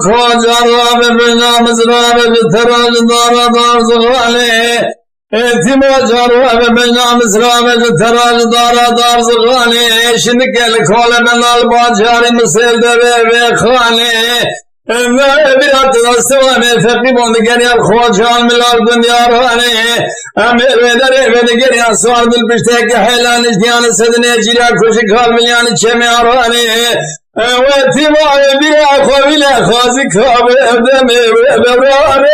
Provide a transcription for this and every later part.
خواجه بنا مزرعه بتراج دارا دار زغاله اتما جارو بنا مزرعه بتراج دارا دار زغاله شنکل کول بنا باجاری مسل ده خاله ما بیات دستوانه فقی بندگری خواجه ملار دنیا رانه امیر ودری سوار دل پشته که حیلانش دیان سدنه جیرا خوشی کال ملیان چمی آرانه واتباع بیا خویل خوازی خواب ادمه ببرانه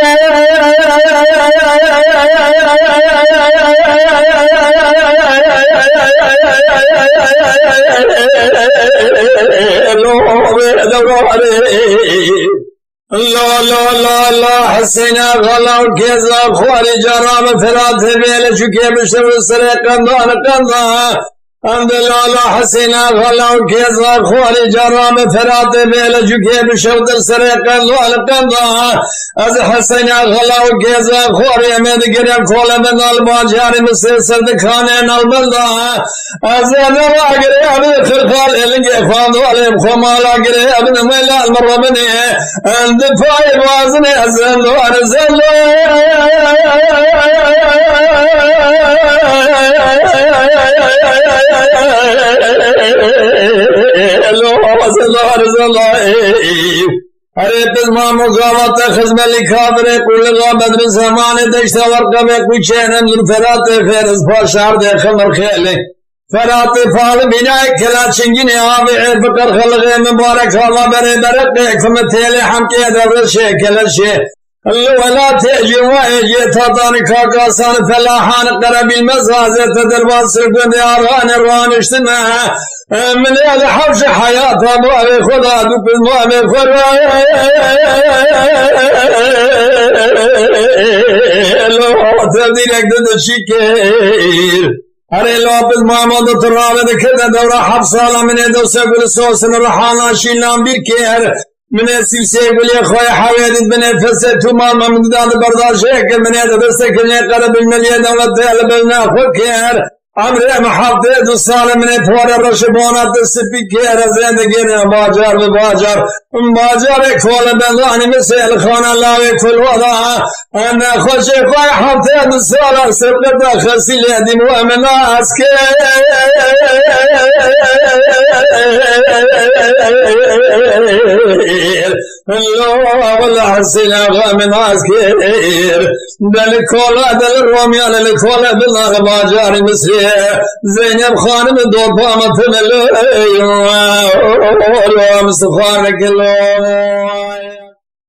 لا حسنا غلاو كيزا خواري جرام فرات بيل شكي بشر سرق قندا الحمد لله حسنا غلاو كيزا خواري جرام فرات بيل شكي بشر سرق قندا از حسنا غلاو كيزا خواري امد گرم کول من الباجار مسل سرد خانه نالبندا از نوا گرم خلقال الگه خواند علم خمالا گرم ملا المرمنه عند فاي وازن ازن وارزل अरे तमाम गावत खजम लिखा बरे कुलगा बदर जमाने दश्ता वर्का में कुछ है न फराते फेरस फाशार दे खमर खेले फराते फाल बिना खला चिंगिने आवे बकर खलगे मुबारक हवा बरे बरक खम थेले हम के दर शे कल शे ولا تجوا يتطان كاكاسان فلاحان قرب المزازة تدربات سرقن ياران الرانشتنا من هذا حوش حياة أبوه خدا دوك المؤمن خدا لو تبديلك دد الشكير أري لوبز محمد ترابة كده دورة حفصة من يدو سبل السوسن رحانا شيلان بيركير من السلسلة يقول يا خويا حوادث من فسد تمام من داد برداشت من هذا بس كنا قرب المليون دولة على بالنا فكر أمر محافظة الصالح من فور الرشبونات السبيكير زندگينا باجار بباجار باجار كول بلاني مسيل خان الله كل وضع أنا خوش خويا حافظة الصالح سبت خسيل يدي مؤمنا أسكي الله والله حسنا غامن عسكير دل كولا دل الروميان الكولا بالله باجار مسيح زينب خانم دور بامت ملو مصطفى الله